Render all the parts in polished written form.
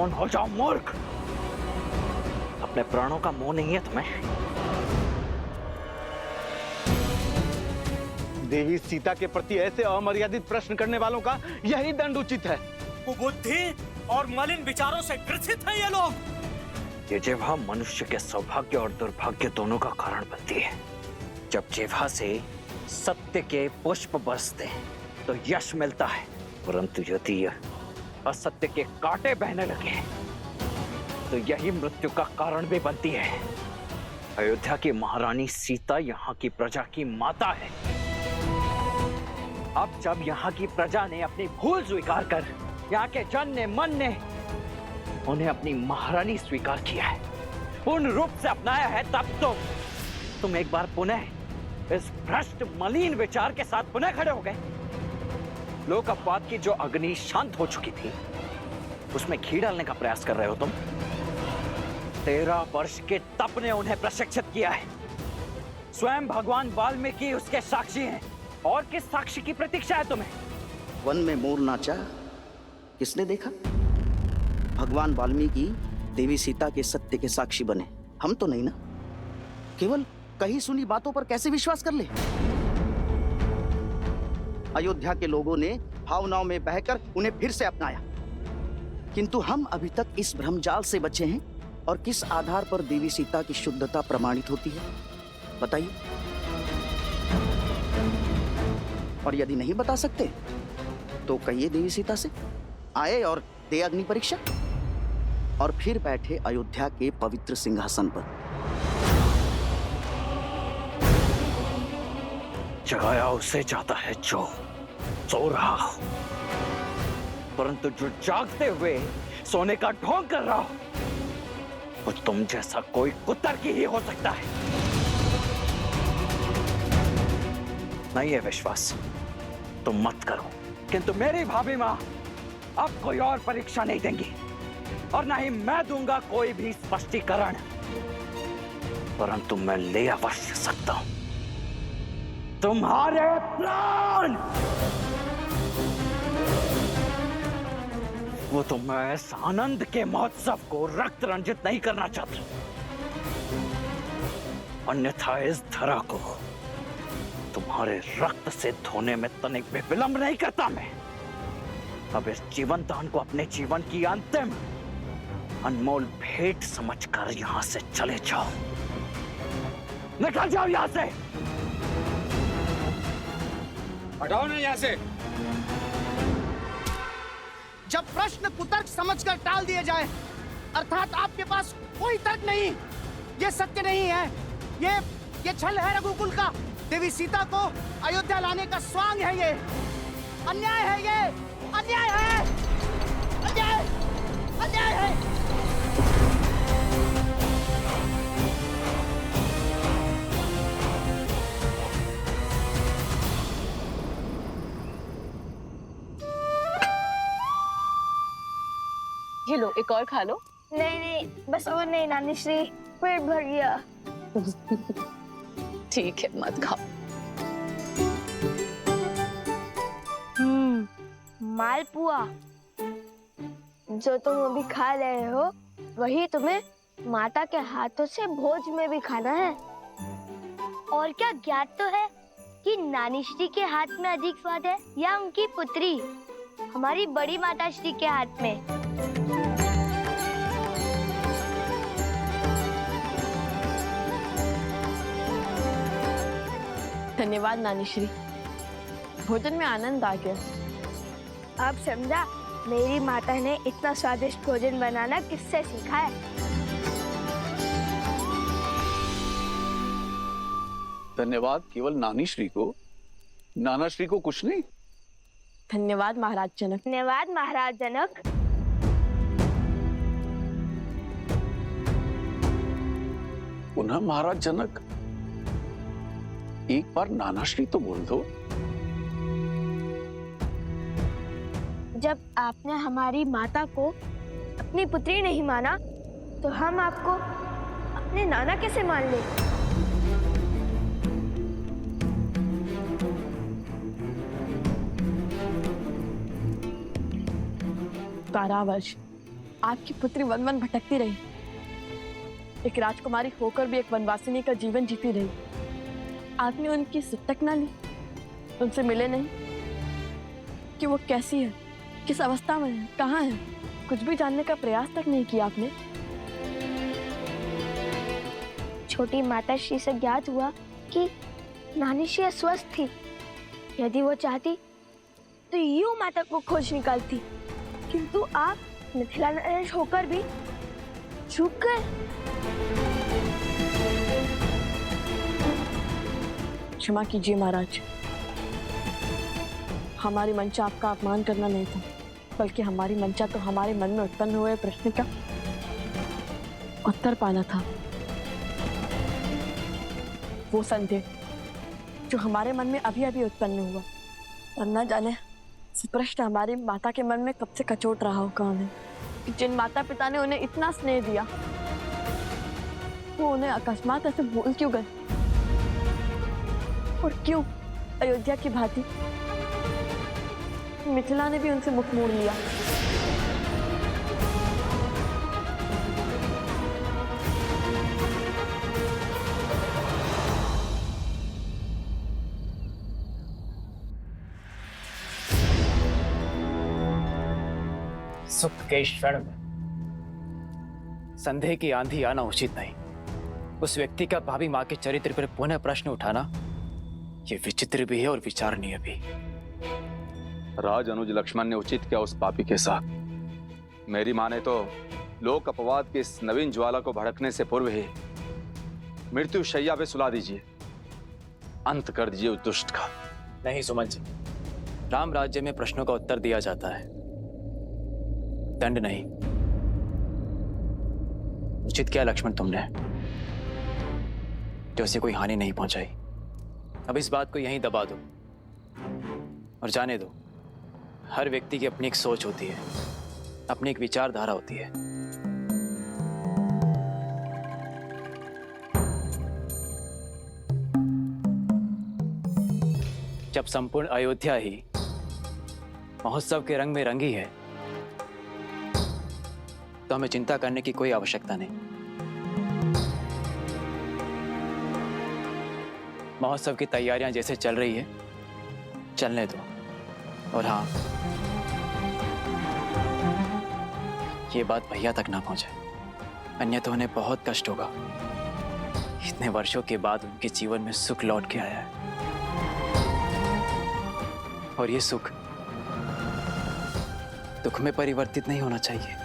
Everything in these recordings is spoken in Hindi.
मौन हो जाओ मूर्ख। अपने प्राणों का मोह नहीं है तुम्हें? देवी सीता के प्रति ऐसे अमर्यादित प्रश्न करने वालों का यही दंड उचित है। कुबुद्धि और मलिन विचारों से ग्रसित हैं ये लोग। ये जिह्वा मनुष्य के सौभाग्य और दुर्भाग्य दोनों का कारण बनती है। जब जिह्वा से सत्य के पुष्प बरसते हैं तो यश मिलता है, परंतु यदि असत्य के कांटे बहने लगे तो यही मृत्यु का कारण भी बनती है। अयोध्या की महारानी सीता यहाँ की प्रजा की माता है। अब जब यहाँ की प्रजा ने अपनी भूल स्वीकार कर यहाँ के जन ने मन ने उन्हें अपनी महारानी स्वीकार किया है, पूर्ण रूप से अपनाया है, तब तो तुम एक बार पुनः इस भ्रष्ट मलिन विचार के साथ पुनः खड़े हो गए। लोक अपवाद की जो अग्नि शांत हो चुकी थी उसमें घी डालने का प्रयास कर रहे हो तुम। 13 वर्ष के तप ने उन्हें प्रशिक्षित किया है। स्वयं भगवान वाल्मीकि उसके साक्षी हैं। और किस साक्षी की प्रतीक्षा है तुम्हें? वन में मोर नाचा किसने देखा? भगवान वाल्मीकि देवी सीता के सत्य के साक्षी बने, हम तो नहीं ना। केवल कही सुनी बातों पर कैसे विश्वास कर ले? अयोध्या के लोगों ने भावनाओं में बहकर उन्हें फिर से अपनाया, किंतु हम अभी तक इस भ्रमजाल से बचे हैं। और किस आधार पर देवी सीता की शुद्धता प्रमाणित होती है, बताइए? और यदि नहीं बता सकते तो कहिए देवी सीता से आए और दे अग्नि परीक्षा, और फिर बैठे अयोध्या के पवित्र सिंहासन पर। जगाया उसे जाता है जो सो रहा हो, परंतु जो जागते हुए सोने का ढोंग कर रहा हो वो तुम जैसा कोई कुतर्की ही हो सकता है। नहीं है विश्वास तुम मत करो, किंतु मेरी भाभी मां अब कोई और परीक्षा नहीं देंगी और ना ही मैं दूंगा कोई भी स्पष्टीकरण, परंतु मैं ले अवश्य सकता हूं तुम्हारे प्राण। वो तो मैं इस आनंद के महोत्सव को रक्त रंजित नहीं करना चाहता, अन्यथा इस धरा को तुम्हारे रक्त से धोने में तनिक भी विलंब नहीं करता मैं। अब इस जीवन दान को अपने जीवन की अंतिम अनमोल भेंट समझकर यहां से चले जाओ। निकल जाओ यहां से। हटाओ ना यहाँ से। जब प्रश्न कुतर्क समझकर टाल दिए जाए, अर्थात आपके पास कोई तर्क नहीं, ये सत्य नहीं है, ये छल है रघुकुल का। देवी सीता को अयोध्या लाने का स्वांग है ये, अन्याय है ये, अन्याय है, अन्याय, अन्याय है। ये लो, एक और खा लो। नहीं नहीं, बस और नहीं नानी श्री, पेट भर गया। ठीक है, मत खाओ। मालपुआ जो तुम अभी खा रहे हो वही तुम्हें माता के हाथों से भोज में भी खाना है। और क्या ज्ञात तो है कि नानी श्री के हाथ में अधिक स्वाद है या उनकी पुत्री हमारी बड़ी माता श्री के हाथ में? धन्यवाद नानी श्री, भोजन में आनंद आ गया। अब समझा मेरी माता ने इतना स्वादिष्ट भोजन बनाना किससे सीखा है। धन्यवाद केवल नानी श्री को, नाना श्री को कुछ नहीं। धन्यवाद महाराज जनक। धन्यवाद महाराज जनक। पुनः महाराज जनक, एक बार नाना श्री तो बोल दो। जब आपने हमारी माता को अपनी पुत्री नहीं माना तो हम आपको अपने नाना कैसे मान ले? कारावास आपकी पुत्री वन वन भटकती रही, एक राजकुमारी होकर भी एक वनवासिनी का जीवन जीती रही। आपने उनकी सुध तक ना ली, उनसे मिले नहीं कि वो कैसी है, किस अवस्था में है, कहाँ है, कुछ भी जानने का प्रयास तक नहीं किया आपने। छोटी माताश्री से ज्ञात हुआ कि नानी श्री अस्वस्थ थी। यदि वो चाहती तो यूं माता को खोज निकालती, किंतु आप मिथिला नरेश होकर भी चूक गए। क्षमा कीजिए महाराज, हमारी मंशा आपका अपमान करना नहीं था, बल्कि हमारी मंशा तो हमारे मन में उत्पन्न हुए प्रश्न का उत्तर पाना था। वो संदेह जो हमारे मन में अभी अभी उत्पन्न हुआ, और न जाने इस प्रश्न हमारी माता के मन में कब से कचोट रहा होगा उन्हें, कि जिन माता पिता ने उन्हें इतना स्नेह दिया, वो उन्हें अकस्मात ऐसे भूल क्यों गए, और क्यों अयोध्या की भांति मिथिला ने भी उनसे मुख मोड़ लिया। सुख के क्षण में संदेह की आंधी आना उचित नहीं। उस व्यक्ति का भाभी मां के चरित्र पर पुनः प्रश्न उठाना ये विचित्र भी है और विचारणीय भी। राज अनुज लक्ष्मण ने उचित किया उस पापी के साथ। मेरी मां ने तो लोक अपवाद की इस नवीन ज्वाला को भड़कने से पूर्व ही मृत्यु शैया पे सुला दीजिए, अंत कर दीजिए उस दुष्ट का। नहीं सुमन जी, राम राज्य में प्रश्नों का उत्तर दिया जाता है, दंड नहीं। उचित किया लक्ष्मण तुमने, जो उसे कोई हानि नहीं पहुंचाई। अब इस बात को यहीं दबा दो और जाने दो, हर व्यक्ति की अपनी एक सोच होती है, अपनी एक विचारधारा होती है। जब संपूर्ण अयोध्या ही महोत्सव के रंग में रंगी है, तो हमें चिंता करने की कोई आवश्यकता नहीं। महोत्सव की तैयारियां जैसे चल रही है, चलने दो। और हाँ, ये बात भैया तक ना पहुंचे, अन्यथा उन्हें बहुत कष्ट होगा। इतने वर्षों के बाद उनके जीवन में सुख लौट के आया है, और ये सुख दुख में परिवर्तित नहीं होना चाहिए।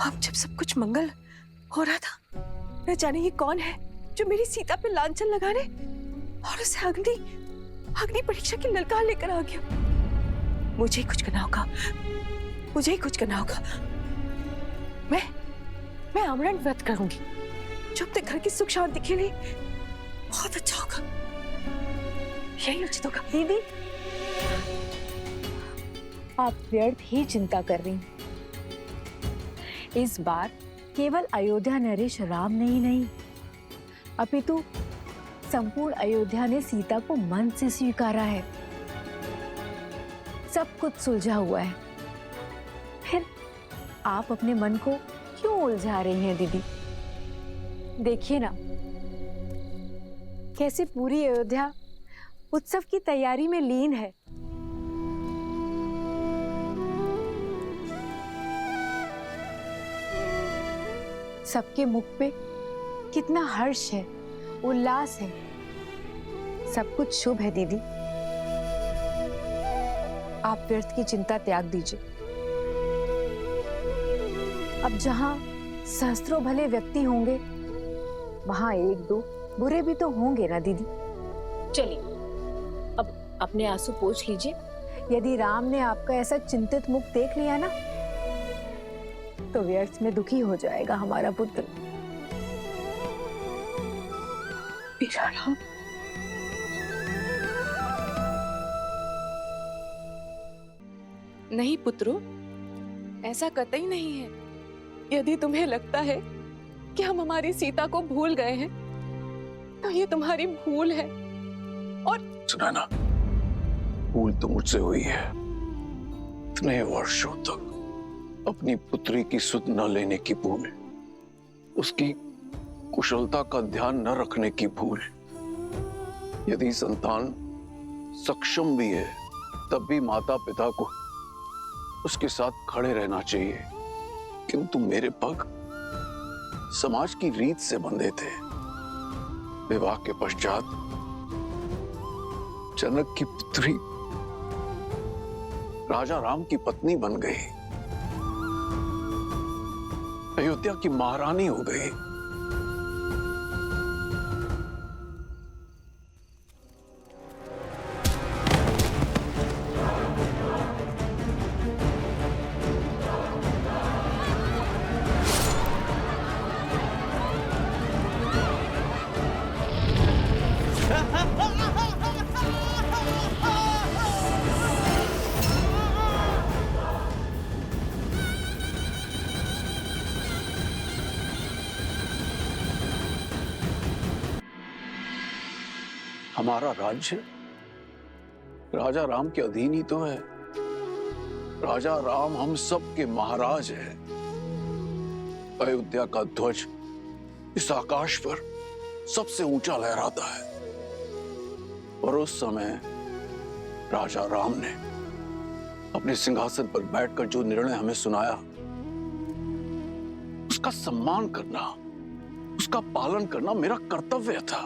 अब जब सब कुछ मंगल हो रहा था, न जाने ये कौन है जो मेरी सीता पे लांछन लगाने और उसे अग्नि परीक्षा की ललकार लेकर आ गया। मुझे ही कुछ करना होगा, मुझे ही कुछ करना होगा। मैं आमरण व्रत करूंगी, जो अपने घर की सुख शांति के लिए बहुत अच्छा होगा, यही उचित होगा। दीदी, आप व्यर्थ ही चिंता कर रही हैं। इस बार केवल अयोध्या नरेश राम ने ही नहीं, अपितु संपूर्ण अयोध्या ने सीता को मन से स्वीकारा है। सब कुछ सुलझा हुआ है, फिर आप अपने मन को क्यों उलझा रही हैं दीदी? देखिए ना, कैसे पूरी अयोध्या उत्सव की तैयारी में लीन है। सबके मुख पे कितना हर्ष है, उल्लास है। सब कुछ शुभ है दीदी। आप व्यर्थ की चिंता त्याग दीजिए। अब जहां सहस्त्रों भले व्यक्ति होंगे, वहां एक दो बुरे भी तो होंगे ना दीदी। चलिए, अब अपने आंसू पोंछ लीजिए। यदि राम ने आपका ऐसा चिंतित मुख देख लिया ना, तो व्यर्थ में दुखी हो जाएगा हमारा पुत्र। मेरा राम, नहीं पुत्रो, ऐसा कतई नहीं है। यदि तुम्हें लगता है कि हम हमारी सीता को भूल गए हैं, तो ये तुम्हारी भूल है। और सुनैना, भूल तो मुझसे हुई है। इतने वर्षों तक अपनी पुत्री की सुध न लेने की भूल, उसकी कुशलता का ध्यान न रखने की भूल। यदि संतान सक्षम भी है, तब भी माता पिता को उसके साथ खड़े रहना चाहिए। किंतु मेरे पग समाज की रीत से बंधे थे। विवाह के पश्चात जनक की पुत्री राजा राम की पत्नी बन गई, अयोध्या की महारानी हो गई। हमारा राज्य राजा राम के अधीन ही तो है। राजा राम हम सब के महाराज हैं। अयोध्या का ध्वज इस आकाश पर सबसे ऊंचा लहराता है। और उस समय राजा राम ने अपने सिंहासन पर बैठकर जो निर्णय हमें सुनाया, उसका सम्मान करना, उसका पालन करना मेरा कर्तव्य था।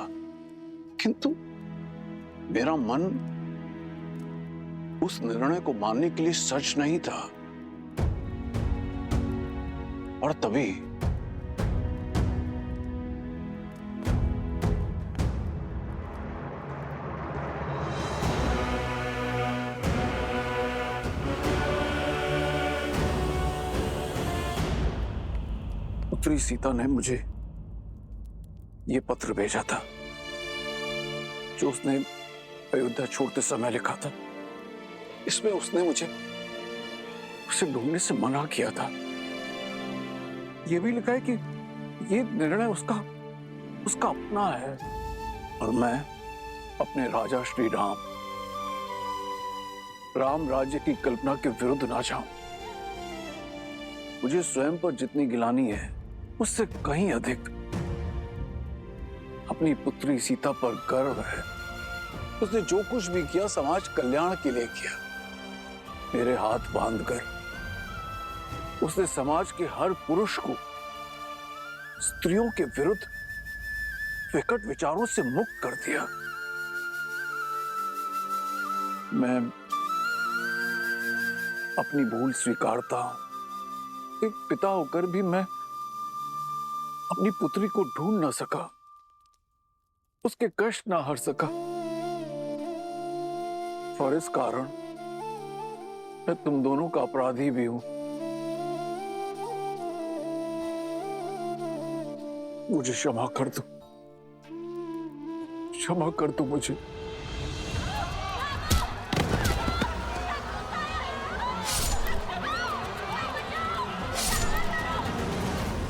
किंतु मेरा मन उस निर्णय को मानने के लिए सच नहीं था। और तभी पुत्री सीता ने मुझे ये पत्र भेजा था, जो उसने अयोध्या छोड़ते समय लिखा था। इसमें उसने मुझे उसे ढूंढने से मना किया था। यह भी लिखा है कि ये निर्णय उसका अपना है और मैं अपने राजा श्री राम राज्य की कल्पना के विरुद्ध ना जाऊं। मुझे स्वयं पर जितनी गिलानी है, उससे कहीं अधिक अपनी पुत्री सीता पर गर्व है। उसने जो कुछ भी किया समाज कल्याण के लिए किया। मेरे हाथ बांधकर उसने समाज के हर पुरुष को स्त्रियों के विरुद्ध विकट विचारों से मुक्त कर दिया। मैं अपनी भूल स्वीकारता हूं। एक पिता होकर भी मैं अपनी पुत्री को ढूंढ ना सका, उसके कष्ट ना हर सका। और इस कारण मैं तुम दोनों का अपराधी भी हूं। मुझे क्षमा कर दो, क्षमा कर दो मुझे।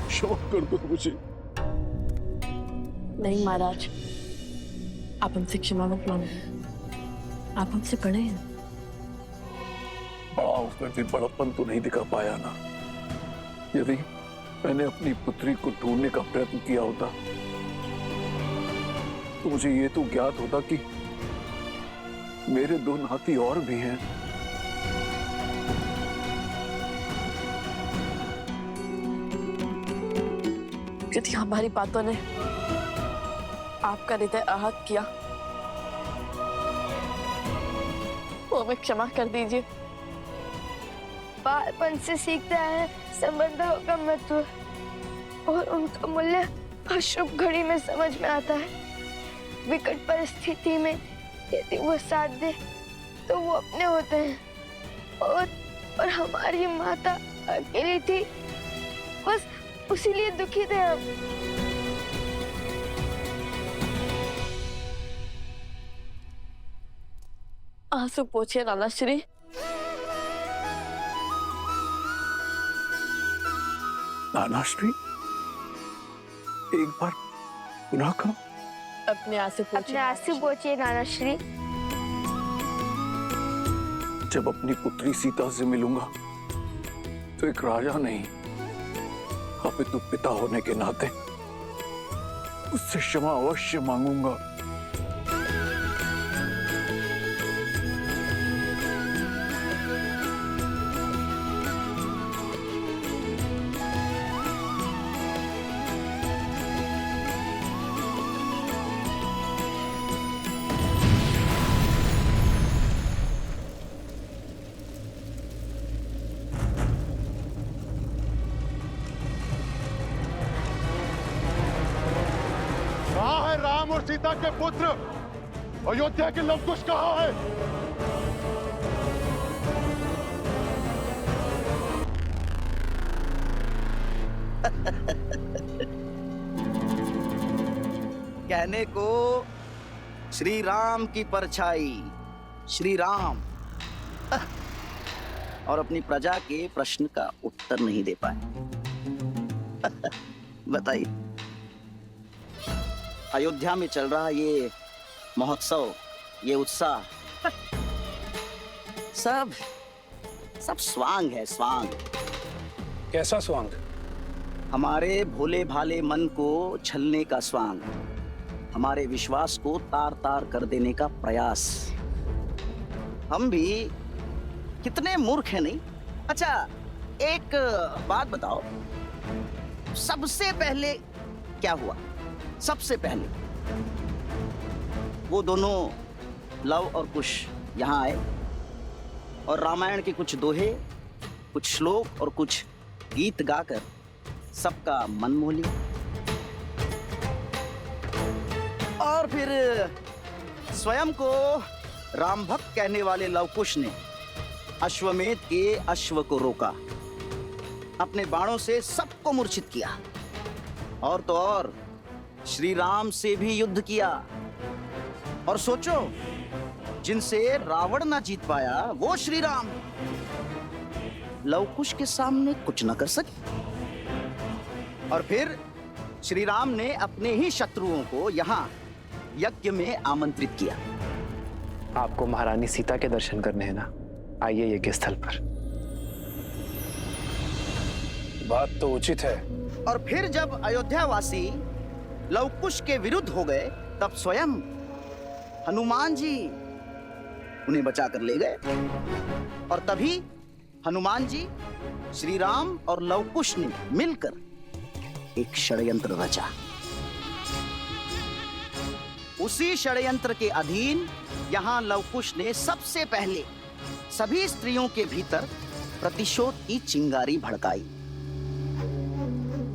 क्षमा कर दो मुझे। नहीं महाराज, आप हमसे क्षमा मत मांगिए। आप हमसे बड़े हैं। बड़ा होकर भी बड़प्पन तो नहीं दिखा पाया ना। यदि मैंने अपनी पुत्री को ढूंढने का प्रयत्न किया होता, तो मुझे ये तो ज्ञात होता कि मेरे दो नाती और भी हैं। यदि हमारी बातों ने आपका हृदय आहत किया, तो हमें क्षमा कर दीजिए। बालपन से सीखते हैं संबंधों का महत्व और उनका मूल्य अशुभ घड़ी में समझ में आता है। विकट परिस्थिति में यदि वो साथ दे तो वो अपने होते हैं। और हमारी माता अकेली थी, बस उसीलिए दुखी थे हम। आंसू पोछिए नाना श्री। नानाश्री, एक बार पुनः कहो। अपने आंसू अपने पोंछिए आंसू पोंछिए नानाश्री। जब अपनी पुत्री सीता से मिलूंगा तो एक राजा नहीं, अपितु पिता होने के नाते उससे क्षमा अवश्य मांगूंगा। कहाँ है राम और सीता के पुत्र? अयोध्या के लवकुश कहाँ है? कहने को श्री राम की परछाई, श्री राम, और अपनी प्रजा के प्रश्न का उत्तर नहीं दे पाए। बताइए, अयोध्या में चल रहा ये महोत्सव, ये उत्साह, सब स्वांग है, स्वांग। कैसा स्वांग? हमारे भोले भाले मन को छलने का स्वांग, हमारे विश्वास को तार तार कर देने का प्रयास। हम भी कितने मूर्ख हैं, नहीं? अच्छा, एक बात बताओ, सबसे पहले क्या हुआ? सबसे पहले वो दोनों लव और कुश यहाँ आए और रामायण के कुछ दोहे, कुछ श्लोक और कुछ गीत गाकर सबका मन मोह लिया। और फिर स्वयं को राम भक्त कहने वाले लवकुश ने अश्वमेध के अश्व को रोका, अपने बाणों से सबको मूर्छित किया, और तो और श्री राम से भी युद्ध किया। और सोचो, जिनसे रावण ना जीत पाया वो श्री राम लवकुश के सामने कुछ न कर सके। और फिर श्री राम ने अपने ही शत्रुओं को यहाँ यज्ञ में आमंत्रित किया। आपको महारानी सीता के दर्शन करने हैं ना? आइए यज्ञ स्थल पर। बात तो उचित है। और फिर जब अयोध्यावासी लवकुश के विरुद्ध हो गए, तब स्वयं हनुमान जी उन्हें बचा कर ले गए। और तभी हनुमान जी, श्री राम और लवकुश ने मिलकर एक षड्यंत्र रचा। उसी षड्यंत्र के अधीन यहाँ लवकुश ने सबसे पहले सभी स्त्रियों के भीतर प्रतिशोध की चिंगारी भड़काई।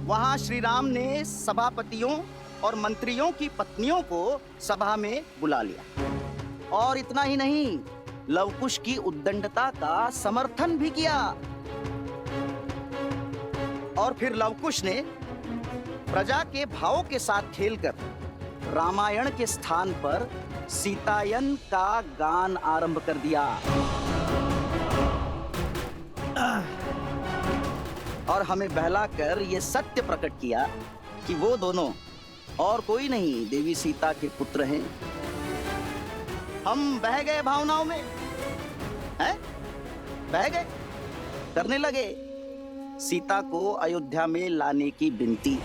वहां श्री राम ने सभापतियों और मंत्रियों की पत्नियों को सभा में बुला लिया। और इतना ही नहीं, लवकुश की उद्दंडता का समर्थन भी किया। और फिर लवकुश ने प्रजा के भावों के साथ खेलकर रामायण के स्थान पर सीतायन का गान आरंभ कर दिया। और हमें बहलाकर ये सत्य प्रकट किया कि वो दोनों और कोई नहीं, देवी सीता के पुत्र हैं। हम बह गए भावनाओं में, हैं? बह गए, करने लगे सीता को अयोध्या में लाने की विनती,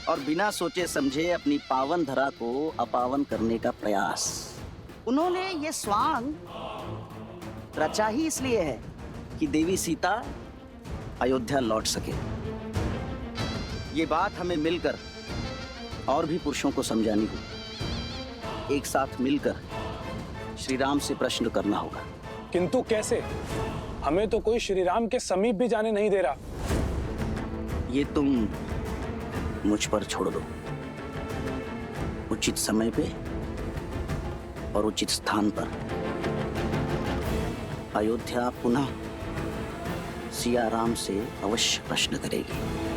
और बिना सोचे समझे अपनी पावन धरा को अपावन करने का प्रयास। उन्होंने ये स्वांग रचा ही इसलिए है कि देवी सीता अयोध्या लौट सके। ये बात हमें मिलकर और भी पुरुषों को समझानी होगी। एक साथ मिलकर श्री राम से प्रश्न करना होगा। किंतु कैसे? हमें तो कोई श्री राम के समीप भी जाने नहीं दे रहा। ये तुम मुझ पर छोड़ दो। उचित समय पे और उचित स्थान पर अयोध्या पुनः सिया राम से अवश्य प्रश्न करेगी।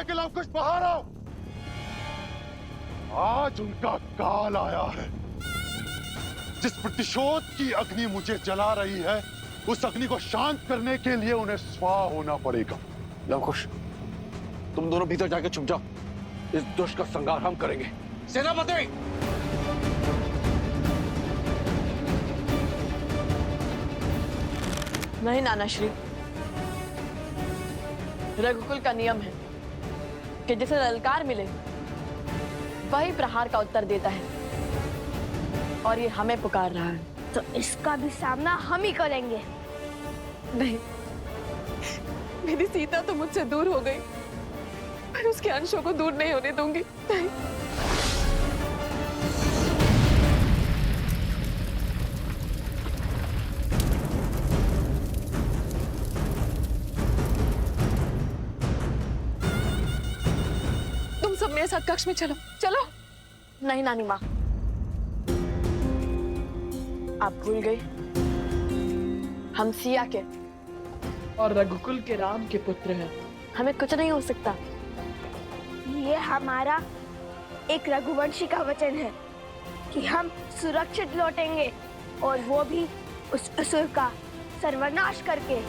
के लवकुश बाहर आओ। आज उनका काल आया है। जिस प्रतिशोध की अग्नि मुझे जला रही है, उस अग्नि को शांत करने के लिए उन्हें स्वाह होना पड़ेगा। लवकुश, तुम दोनों भीतर जाके छुप जाओ। इस दुष्ट का संहार हम करेंगे। सेनापति! नहीं नानाश्री, रघुकुल का नियम है कि जिसे ललकार मिले वही प्रहार का उत्तर देता है, और ये हमें पुकार रहा है। तो इसका भी सामना हम ही करेंगे। नहीं, मेरी सीता तो मुझसे दूर हो गई, पर उसके अंशों को दूर नहीं होने दूंगी। नहीं। तुम सब मेरे साथ कक्ष में चलो, चलो। नहीं नानी माँ, आप भूल गई, हम सिया के और रघुकुल के राम के पुत्र हैं। हमें कुछ नहीं हो सकता। ये हमारा एक रघुवंशी का वचन है कि हम सुरक्षित लौटेंगे, और वो भी उस असुर का सर्वनाश करके।